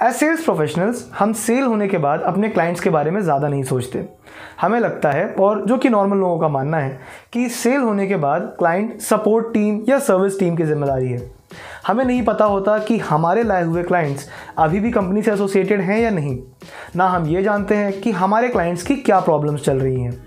As sales professionals हम cell होने के बाद अपने क्लाइंट्स के बारे में ज़्यादा नहीं सोचते। हमें लगता है, और जो कि नॉर्मल लोगों का मानना है, कि सेल होने के बाद क्लाइंट सपोर्ट टीम या सर्विस टीम की जिम्मेदारी है। हमें नहीं पता होता कि हमारे लाए हुए क्लाइंट्स अभी भी कंपनी से एसोसिएटेड हैं या नहीं। ना हम ये जानते हैं कि हमारे क्लाइंट्स की क्या प्रॉब्लम्स चल रही हैं।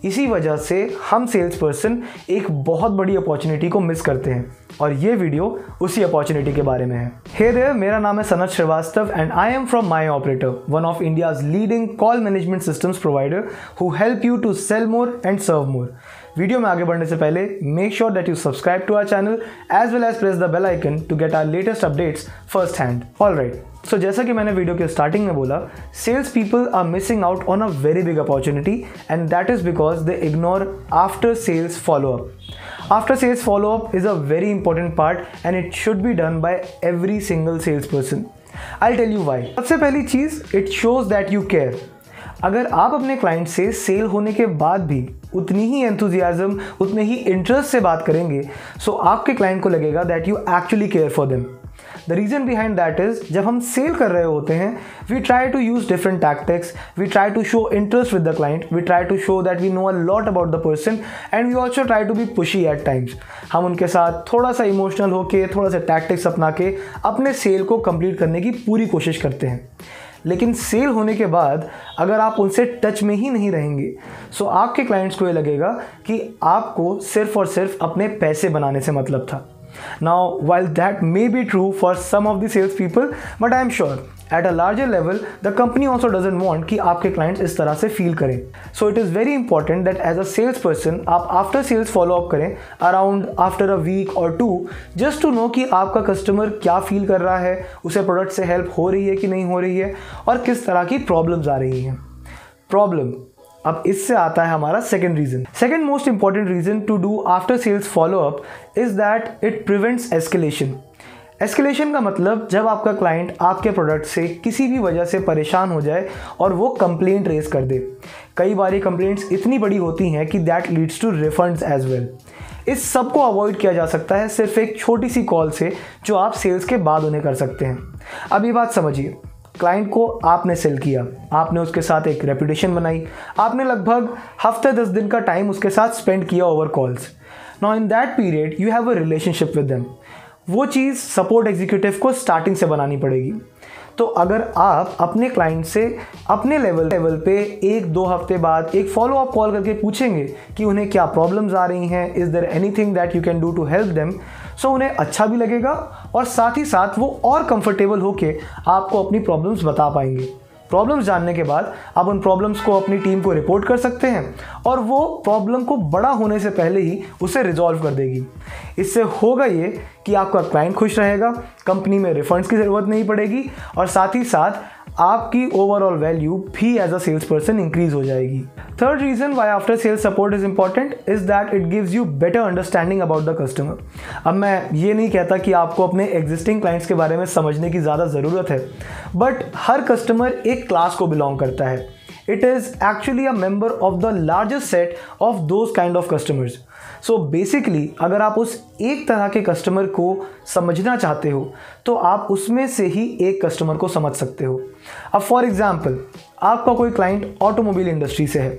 इसी वजह से हम सेल्स पर्सन एक बहुत बड़ी अपॉर्चुनिटी को मिस करते हैं, और ये वीडियो उसी अपॉर्चुनिटी के बारे में है। हे देयर, मेरा नाम है Sanat Srivastava and I am from my operator, one of India's leading call management systems provider who help you to sell more and serve more. Video में आगे बढ़ने से पहले make sure that you subscribe to our channel as well as press the bell icon to get our latest updates first hand. Alright, so जैसा कि मैंने video के starting में बोला, sales people are missing out on a very big opportunity and that is because they ignore after sales followup. After sales follow-up is a very important part and it should be done by every single salesperson. I'll tell you why. सबसे पहली चीज़, it shows that you care. अगर आप अपने client से cell होने के बाद भी उतनी ही एंथुजियाज्म, उतने ही इंटरेस्ट से बात करेंगे, सो आपके क्लाइंट को लगेगा that you actually care for them. The reason behind that is, जब हम सेल कर रहे होते हैं, we try to use different tactics, we try to show interest with the client, we try to show that we know a lot about the person and we also try to be pushy at times. हम उनके साथ थोड़ा सा emotional होके, थोड़ा सा tactics अपना के अपने सेल को कंप्लीट करने की पूरी कोशिश करते हैं. लेकिन सेल होने के बाद अगर आप उनसे टच में ही नहीं रहेंगे, सो आपके क्लाइंट्स को ये लगेगा कि आपको सिर्फ और सिर्फ अपने पैसे बनाने से मतलब था. Now, while that may be true for some of the sales people, but I am sure at a larger level, the company also doesn't want कि आपके clients इस तरह से feel करें. So it is very important that as a salesperson, आप after sales follow up करें around after a week or two, just to know कि आपका customer क्या feel कर रहा है, उसे product से help हो रही है कि नहीं हो रही है, और किस तरह की problems आ रही हैं. Problem. अब इससे आता है हमारा second reason. Second most important reason to do after sales followup is that it prevents escalation. Escalation का मतलब जब आपका क्लाइंट आपके प्रोडक्ट से किसी भी वजह से परेशान हो जाए और वो कंप्लेंट रेज कर दे. कई बार ये कंप्लेंट्स इतनी बड़ी होती हैं कि that leads to refunds as well. इस सब को अवॉइड किया जा सकता है सिर्फ एक छोटी सी कॉल से, जो आप सेल्स के बाद उन्हें कर सकते हैं. अब ये बात समझिए, क्लाइंट को आपने सेल किया, आपने उसके साथ एक रेपुटेशन बनाई, आपने लगभग हफ्ते 10 दिन का टाइम उसके साथ स्पेंड किया over calls. Now in that period you have a relationship with them. वो चीज़ सपोर्ट एग्जीक्यूटिव को स्टार्टिंग से बनानी पड़ेगी. तो अगर आप अपने क्लाइंट से अपने लेवल पे 1-2 हफ्ते बाद एक फॉलोअप कॉल करके पूछेंगे कि उन्हें क्या प्रॉब्लम्स आ रही हैं, is there anything that you can do to help them, so उन्हें अच्छा भी लगेगा और साथ ही साथ वो और कंफर्टेबल होके आपको अपनी प्रॉब्लम्स बता पाएंगे. प्रॉब्लम्स जानने के बाद आप उन प्रॉब्लम्स को अपनी टीम को रिपोर्ट कर सकते हैं और वो प्रॉब्लम को बड़ा होने से पहले ही उसे रिजॉल्व कर देगी. इससे होगा ये कि आपका क्लाइंट खुश रहेगा, कंपनी में रिफंड्स की ज़रूरत नहीं पड़ेगी और साथ ही साथ आपकी ओवरऑल वैल्यू भी as a sales person increase हो जाएगी. Third reason why after sales support is important is that it gives you better understanding about the customer. अब मैं ये नहीं कहता कि आपको अपने एग्जिस्टिंग क्लाइंट्स के बारे में समझने की ज़्यादा ज़रूरत है, बट हर कस्टमर एक क्लास को बिलोंग करता है. It is actually a member of the largest set of those kind of customers. So basically, अगर आप उस एक तरह के कस्टमर को समझना चाहते हो, तो आप उसमें से ही एक कस्टमर को समझ सकते हो. अब फॉर एग्जाम्पल, आपका कोई क्लाइंट ऑटोमोबाइल इंडस्ट्री से है.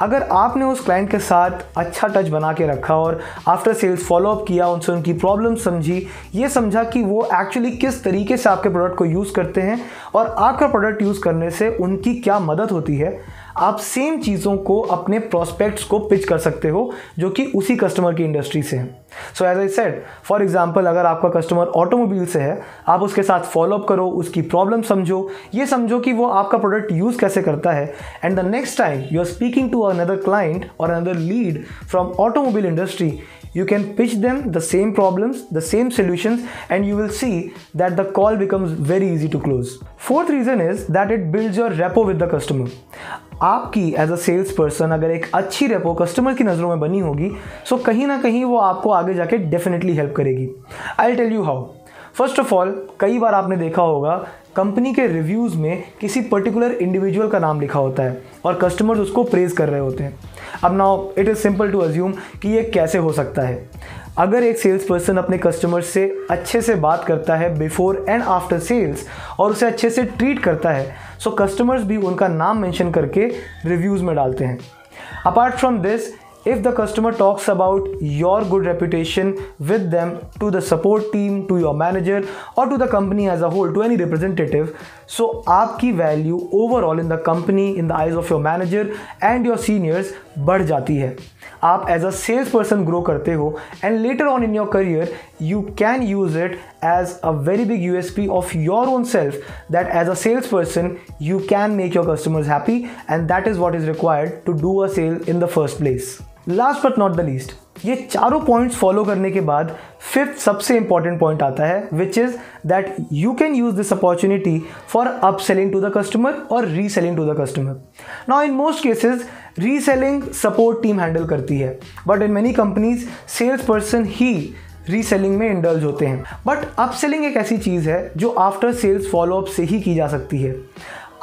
अगर आपने उस क्लाइंट के साथ अच्छा टच बना के रखा और आफ्टर सेल्स फॉलोअप किया, उनसे उनकी प्रॉब्लम समझी, ये समझा कि वो एक्चुअली किस तरीके से आपके प्रोडक्ट को यूज़ करते हैं और आपका प्रोडक्ट यूज़ करने से उनकी क्या मदद होती है, आप सेम चीज़ों को अपने प्रोस्पेक्ट्स को पिच कर सकते हो जो कि उसी कस्टमर की इंडस्ट्री से हैं. So as I said, for example, अगर आपका कस्टमर ऑटोमोबाइल से है, आप उसके साथ फॉलोअप करो, उसकी प्रॉब्लम समझो, ये समझो कि वो आपका प्रोडक्ट यूज़ कैसे करता है, and the next time you are speaking to another client और another lead from automobile industry, you can pitch them the same problems, the same solutions, and you will see that the call becomes very easy to close. Fourth reason is that it builds your rapport with the customer. आपकी as a sales person अगर एक अच्छी repo customer की नज़रों में बनी होगी, सो कहीं ना कहीं वो आपको आगे जाके डेफिनेटली हेल्प करेगी. I tell you how. First of all, कई बार आपने देखा होगा कंपनी के रिव्यूज़ में किसी पर्टिकुलर इंडिविजुअल का नाम लिखा होता है और कस्टमर्स उसको प्रेज़ कर रहे होते हैं. अब now it is simple to assume कि ये कैसे हो सकता है. अगर एक सेल्स पर्सन अपने कस्टमर से अच्छे से बात करता है बिफोर एंड आफ्टर सेल्स और उसे अच्छे से ट्रीट करता है, सो कस्टमर्स भी उनका नाम मेंशन करके रिव्यूज़ में डालते हैं। Apart from this, if the customer talks about your good reputation with them to the support team, to your manager or to the company as a whole, to any representative, so आपकी value overall in the company, in the eyes of your manager and your seniors बढ़ जाती है। आप as a sales person grow करते हो and later on in your career you can use it as a very big USP of your own self, that as a salesperson you can make your customers happy, and that is what is required to do a sale in the first place. Last but not the least, ये चारों points follow करने के बाद fifth सबसे important point आता है, which is that you can use this opportunity for upselling to the customer और reselling to the customer. Now in most cases reselling support team handle करती है, but in many companies sales person ही reselling में indulge होते हैं। But upselling एक ऐसी चीज़ है जो आफ्टर सेल्स फॉलोअप से ही की जा सकती है।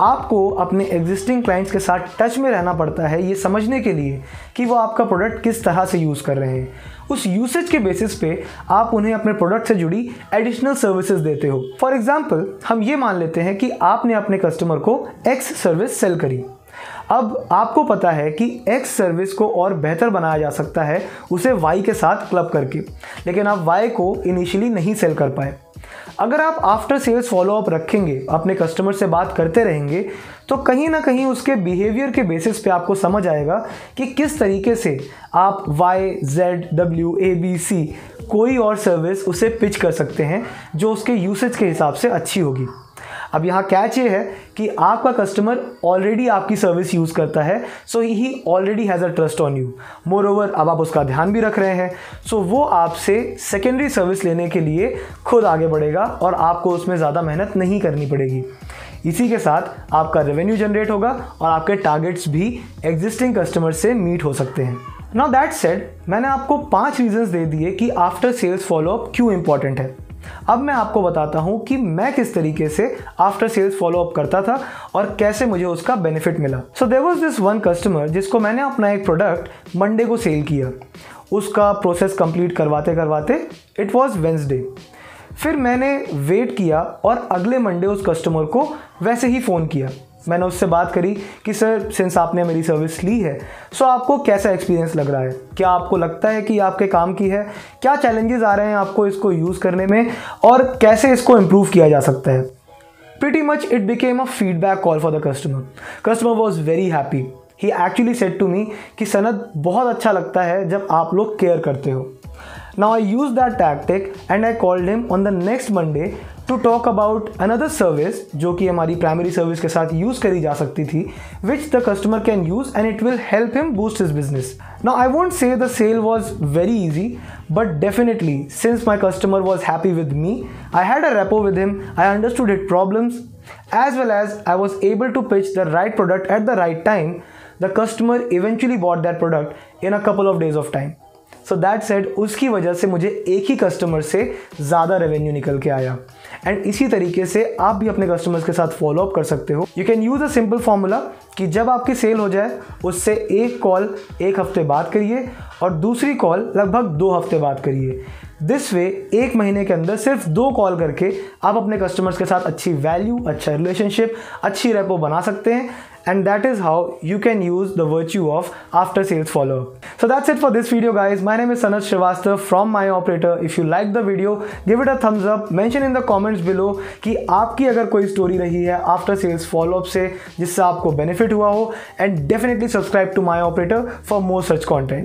आपको अपने एग्जिस्टिंग क्लाइंट्स के साथ टच में रहना पड़ता है ये समझने के लिए कि वो आपका प्रोडक्ट किस तरह से यूज़ कर रहे हैं। उस यूसेज के बेसिस पे आप उन्हें अपने प्रोडक्ट से जुड़ी एडिशनल सर्विसेज देते हो। फॉर एग्जांपल, हम ये मान लेते हैं कि आपने अपने कस्टमर को एक्स सर्विस सेल करी। अब आपको पता है कि एक्स सर्विस को और बेहतर बनाया जा सकता है उसे वाई के साथ क्लब करके, लेकिन आप वाई को इनिशियली नहीं सेल कर पाए। अगर आप आफ्टर सेल्स फॉलोअप रखेंगे, अपने कस्टमर से बात करते रहेंगे, तो कहीं ना कहीं उसके बिहेवियर के बेसिस पे आपको समझ आएगा कि किस तरीके से आप Y, Z, W, A, B, C कोई और सर्विस उसे पिच कर सकते हैं जो उसके यूसेज के हिसाब से अच्छी होगी। अब यहाँ कैच ये है कि आपका कस्टमर ऑलरेडी आपकी सर्विस यूज़ करता है, so he already has a trust on you. Moreover, अब आप उसका ध्यान भी रख रहे हैं, सो वो आपसे सेकेंडरी सर्विस लेने के लिए खुद आगे बढ़ेगा और आपको उसमें ज़्यादा मेहनत नहीं करनी पड़ेगी। इसी के साथ आपका रेवेन्यू जनरेट होगा और आपके टारगेट्स भी एग्जिस्टिंग कस्टमर से मीट हो सकते हैं। नाउ दैट सेड, मैंने आपको 5 रीजंस दे दिए कि आफ्टर सेल्स फॉलोअप क्यों इंपॉर्टेंट है। अब मैं आपको बताता हूं कि मैं किस तरीके से आफ्टर सेल्स फॉलोअप करता था और कैसे मुझे उसका बेनिफिट मिला। So there was this one customer जिसको मैंने अपना एक प्रोडक्ट मंडे को सेल किया। उसका प्रोसेस कंप्लीट करवाते करवाते इट वाज वेंसडे। फिर मैंने वेट किया और अगले मंडे उस कस्टमर को वैसे ही फ़ोन किया। मैंने उससे बात करी कि सर, सिंस आपने मेरी सर्विस ली है, सो आपको कैसा एक्सपीरियंस लग रहा है, क्या आपको लगता है कि आपके काम की है, क्या चैलेंजेस आ रहे हैं आपको इसको यूज़ करने में और कैसे इसको इम्प्रूव किया जा सकता है। Pretty much it became a feedback call for the customer. Customer was very happy. He actually said to me कि सनद, बहुत अच्छा लगता है जब आप लोग केयर करते हो। Now I used that tactic and I called him on the next Monday to talk about another service जो कि हमारी प्राइमरी सर्विस के साथ यूज़ करी जा सकती थी, which the customer can use and it will help him boost his business. Now I won't say the sale was very easy, but definitely since my customer was happy with me, I had a rapport with him, I understood his problems, as well as I was able to pitch the right product at the right time. The customer eventually bought that product in a couple of days of time. So that said, उसकी वजह से मुझे एक ही customer से ज़्यादा revenue निकल के आया। एंड इसी तरीके से आप भी अपने कस्टमर्स के साथ फॉलोअप कर सकते हो। You can use a simple formula कि जब आपकी सेल हो जाए उससे एक कॉल 1 हफ्ते बाद करिए और दूसरी कॉल लगभग 2 हफ्ते बाद करिए। दिस वे 1 महीने के अंदर सिर्फ 2 कॉल करके आप अपने कस्टमर्स के साथ अच्छी वैल्यू, अच्छा रिलेशनशिप, अच्छी रेपो बना सकते हैं। And that is how you can use the virtue of after sales follow-up. So that's it for this video, guys. My name is Sanat Srivastava from My Operator. If you like the video, give it a thumbs up. Mention in the comments below कि आपकी अगर कोई story रही है after sales follow up से जिससे आपको benefit हुआ हो, and definitely subscribe to My Operator for more such content.